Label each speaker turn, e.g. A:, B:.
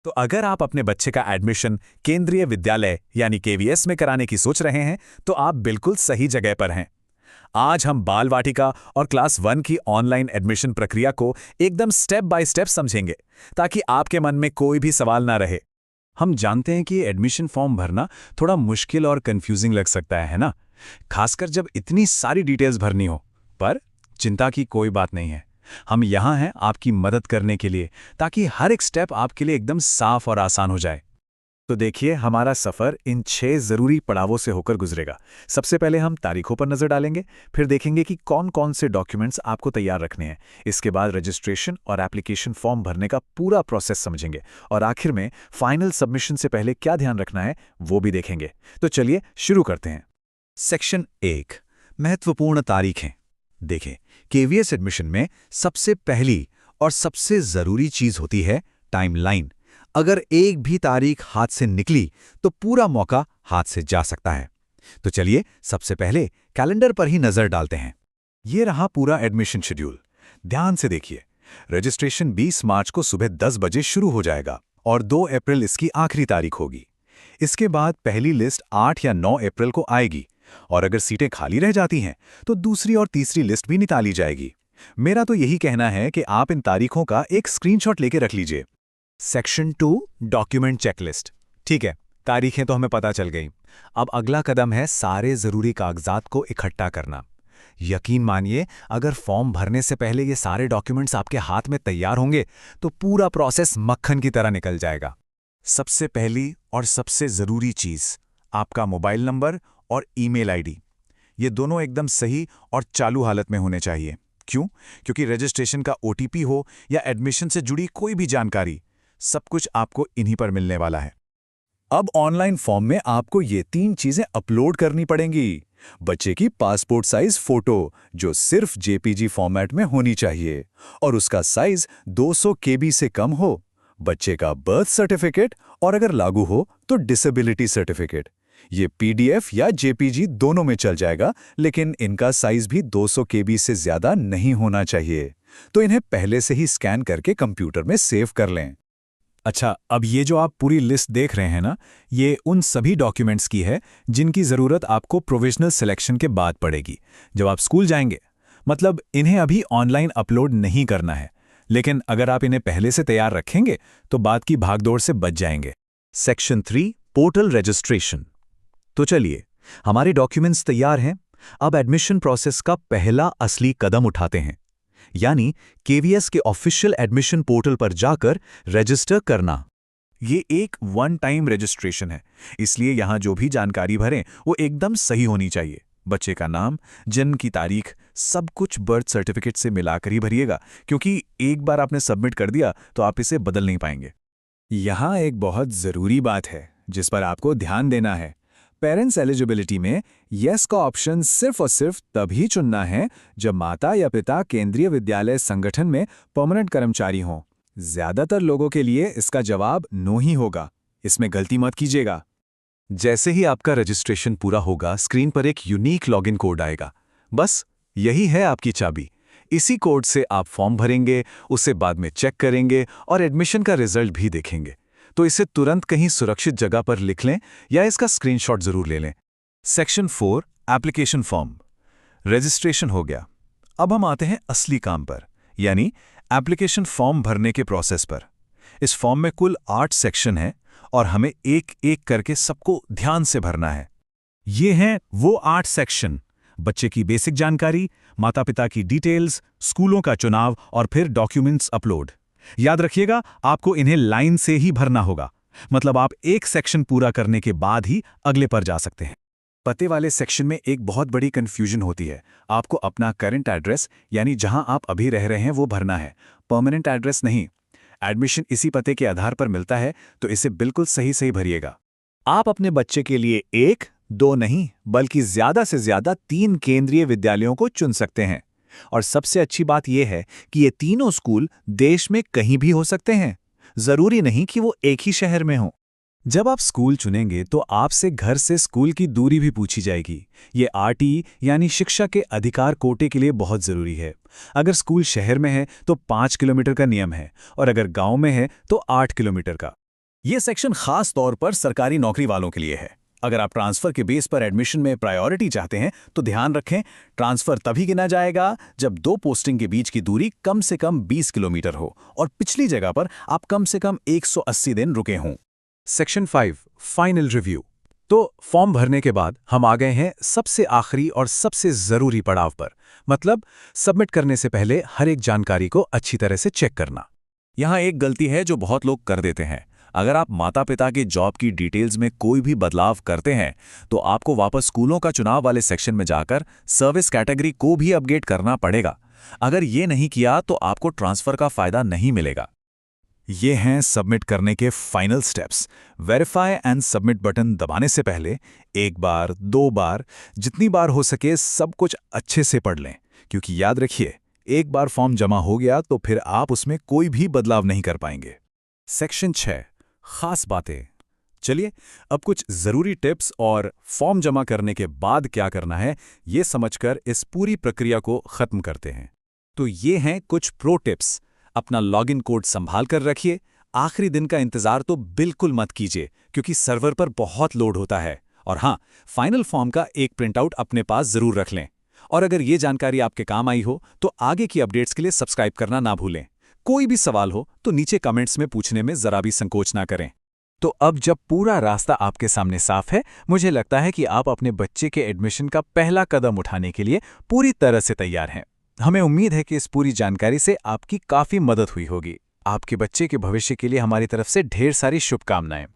A: तो अगर आप अपने बच्चे का एडमिशन केंद्रीय विद्यालय यानी केवीएस में कराने की सोच रहे हैं, तो आप बिल्कुल सही जगह पर हैं। आज हम बाल वाटिका और क्लास 1 की ऑनलाइन एडमिशन प्रक्रिया को एकदम स्टेप बाय स्टेप समझेंगे, ताकि आपके मन में कोई भी सवाल ना रहे। हम जानते हैं कि एडमिशन फॉर्म भरना थोड़ा मुश्किल और कंफ्यूजिंग लग सकता है ना? खासकर जब इतनी सारी डिटेल्स भरनी हो। पर चिंता की कोई बात नहीं है। हम यहाँ हैं आपकी मदद करने के लिए, ताकि हर एक स्टेप आपके लिए एकदम साफ और आसान हो जाए। तो देखिए, हमारा सफ़र इन 6 ज़रूरी पड़ावों से होकर गुजरेगा। सबसे पहले हम तारीखों पर नज़र डालेंगे, फिर देखेंगे कि कौन कौन से डॉक्यूमेंट्स आपको तैयार रखने हैं। इसके बाद रजिस्ट्रेशन और एप्लीकेशन फॉर्म भरने का पूरा प्रोसेस समझेंगे, और आखिर में फाइनल सबमिशन से पहले क्या ध्यान रखना है वो भी देखेंगे। तो चलिए शुरू करते हैं। सेक्शन 1, महत्वपूर्ण तारीखें। देखें, केवीएस एडमिशन में सबसे पहली और सबसे ज़रूरी चीज़ होती है टाइमलाइन। अगर एक भी तारीख हाथ से निकली तो पूरा मौका हाथ से जा सकता है। तो चलिए सबसे पहले कैलेंडर पर ही नज़र डालते हैं। ये रहा पूरा एडमिशन शेड्यूल। ध्यान से देखिए, रजिस्ट्रेशन 20 मार्च को सुबह 10 बजे शुरू हो जाएगा और 2 अप्रैल इसकी आखिरी तारीख होगी। इसके बाद पहली लिस्ट 8 या 9 अप्रैल को आएगी, और अगर सीटें खाली रह जाती हैं तो दूसरी और तीसरी लिस्ट भी निकाली जाएगी। मेरा तो यही कहना है कि आप इन तारीखों का एक स्क्रीनशॉट लेके रख लीजिए। Section 2, document checklist. ठीक है, तारीखें तो हमें पता चल गई। अब अगला कदम है सारे ज़रूरी कागजात को इकट्ठा करना। यकीन मानिए, अगर फॉर्म भरने से पहले ये सारे डॉक्यूमेंट्स आपके हाथ में तैयार होंगे तो पूरा प्रोसेस मक्खन की तरह निकल जाएगा। सबसे पहली और सबसे ज़रूरी चीज़, आपका मोबाइल नंबर और ईमेल आईडी। ये दोनों एकदम सही और चालू हालत में होने चाहिए। क्यों? क्योंकि रजिस्ट्रेशन का ओटीपी हो या एडमिशन से जुड़ी कोई भी जानकारी, सब कुछ आपको इन्हीं पर मिलने वाला है। अब ऑनलाइन फॉर्म में आपको ये 3 चीजें अपलोड करनी पड़ेंगी। बच्चे की पासपोर्ट साइज फोटो, जो सिर्फ जेपीजी फॉर्मेट में होनी चाहिए, और उसका साइज 200 केबी से कम हो। बच्चे का बर्थ सर्टिफिकेट, और अगर लागू हो तो डिसेबिलिटी सर्टिफिकेट। ये पीडीएफ या जेपीजी दोनों में चल जाएगा, लेकिन इनका साइज भी 200 केबी से ज्यादा नहीं होना चाहिए। तो इन्हें पहले से ही स्कैन करके कंप्यूटर में सेव कर लें। अच्छा, अब ये जो आप पूरी लिस्ट देख रहे हैं ना, ये उन सभी डॉक्यूमेंट्स की है जिनकी ज़रूरत आपको प्रोविजनल सिलेक्शन के बाद पड़ेगी, जब आप स्कूल जाएंगे। मतलब इन्हें अभी ऑनलाइन अपलोड नहीं करना है, लेकिन अगर आप इन्हें पहले से तैयार रखेंगे तो बाद की भागदौड़ से बच जाएंगे। Section 3, portal registration. तो चलिए, हमारे डॉक्यूमेंट्स तैयार हैं। अब एडमिशन प्रोसेस का पहला असली कदम उठाते हैं, यानी केवीएस के ऑफिशियल एडमिशन पोर्टल पर जाकर रजिस्टर करना। ये एक वन टाइम रजिस्ट्रेशन है, इसलिए यहां जो भी जानकारी भरें वो एकदम सही होनी चाहिए। बच्चे का नाम, जन्म की तारीख, सब कुछ बर्थ सर्टिफिकेट से मिलाकर ही भरिएगा, क्योंकि एक बार आपने सबमिट कर दिया तो आप इसे बदल नहीं पाएंगे। यहां एक बहुत ज़रूरी बात है जिस पर आपको ध्यान देना है। पेरेंट्स एलिजिबिलिटी में यस का ऑप्शन सिर्फ और सिर्फ तभी चुनना है जब माता या पिता केंद्रीय विद्यालय संगठन में परमानेंट कर्मचारी हों। ज्यादातर लोगों के लिए इसका जवाब नो ही होगा। इसमें गलती मत कीजिएगा। जैसे ही आपका रजिस्ट्रेशन पूरा होगा, स्क्रीन पर एक यूनिक लॉगिन कोड आएगा। बस यही है आपकी चाबी। इसी कोड से आप फॉर्म भरेंगे, उसे बाद में चेक करेंगे और एडमिशन का रिजल्ट भी देखेंगे। तो इसे तुरंत कहीं सुरक्षित जगह पर लिख लें या इसका स्क्रीनशॉट जरूर ले लें। Section 4, application form. रजिस्ट्रेशन हो गया। अब हम आते हैं असली काम पर, यानी एप्लीकेशन फॉर्म भरने के प्रोसेस पर। इस फॉर्म में कुल 8 सेक्शन हैं और हमें एक एक करके सबको ध्यान से भरना है। ये हैं वो 8 सेक्शन: बच्चे की बेसिक जानकारी, माता पिता की डिटेल्स, स्कूलों का चुनाव और फिर डॉक्यूमेंट्स अपलोड। याद रखिएगा, आपको इन्हें लाइन से ही भरना होगा। मतलब आप एक सेक्शन पूरा करने के बाद ही अगले पर जा सकते हैं। पते वाले सेक्शन में एक बहुत बड़ी कंफ्यूजन होती है। आपको अपना करंट एड्रेस, यानी जहां आप अभी रह रहे हैं, वो भरना है, परमानेंट एड्रेस नहीं। एडमिशन इसी पते के आधार पर मिलता है, तो इसे बिल्कुल सही सही भरिएगा। आप अपने बच्चे के लिए 1, 2 नहीं बल्कि ज्यादा से ज्यादा 3 केंद्रीय विद्यालयों को चुन सकते हैं। और सबसे अच्छी बात यह है कि ये तीनों स्कूल देश में कहीं भी हो सकते हैं। जरूरी नहीं कि वो एक ही शहर में हो। जब आप स्कूल चुनेंगे तो आपसे घर से स्कूल की दूरी भी पूछी जाएगी। ये आरटी यानी शिक्षा के अधिकार कोटे के लिए बहुत जरूरी है। अगर स्कूल शहर में है तो 5 किलोमीटर का नियम है, और अगर गांव में है तो 8 किलोमीटर का।
B: ये सेक्शन खास तौर पर सरकारी नौकरी वालों के लिए है। अगर आप ट्रांसफर के बेस पर एडमिशन में प्रायोरिटी चाहते हैं तो ध्यान रखें, ट्रांसफर तभी गिना जाएगा जब दो पोस्टिंग के बीच की दूरी कम से कम 20 किलोमीटर हो और पिछली जगह पर आप कम से कम 180 दिन रुके हों।
A: Section 5 final review. तो फॉर्म भरने के बाद हम आ गए हैं सबसे आखिरी और सबसे जरूरी पड़ाव पर, मतलब सबमिट करने से पहले हर एक जानकारी को अच्छी तरह से चेक करना।
C: यहाँ एक गलती है जो बहुत लोग कर देते हैं। अगर आप माता पिता के जॉब की डिटेल्स में कोई भी बदलाव करते हैं तो आपको वापस स्कूलों का चुनाव वाले सेक्शन में जाकर सर्विस कैटेगरी को भी अपडेट करना पड़ेगा। अगर ये नहीं किया तो आपको ट्रांसफर का फायदा नहीं मिलेगा।
B: ये हैं सबमिट करने के final steps. Verify and submit button दबाने से पहले एक बार, दो बार, जितनी बार हो सके सब कुछ अच्छे से पढ़ लें, क्योंकि याद रखिए, एक बार फॉर्म जमा हो गया तो फिर आप उसमें कोई भी बदलाव नहीं कर पाएंगे।
A: सेक्शन 6 खास बातें। चलिए अब कुछ जरूरी टिप्स और फॉर्म जमा करने के बाद क्या करना है ये समझकर इस पूरी प्रक्रिया को खत्म करते हैं। तो ये हैं कुछ प्रो टिप्स। अपना लॉगिन कोड संभाल कर रखिए। आखिरी दिन का इंतजार तो बिल्कुल मत कीजिए, क्योंकि सर्वर पर बहुत लोड होता है। और हाँ, फाइनल फॉर्म का एक प्रिंटआउट अपने पास जरूर रख लें। और अगर ये जानकारी आपके काम आई हो तो आगे की अपडेट्स के लिए सब्सक्राइब करना ना भूलें। कोई भी सवाल हो तो नीचे कमेंट्स में पूछने में जरा भी संकोच ना करें। तो अब जब पूरा रास्ता आपके सामने साफ है, मुझे लगता है कि आप अपने बच्चे के एडमिशन का पहला कदम उठाने के लिए पूरी तरह से तैयार हैं। हमें उम्मीद है कि इस पूरी जानकारी से आपकी काफी मदद हुई होगी। आपके बच्चे के भविष्य के लिए हमारी तरफ से ढेर सारी शुभकामनाएं।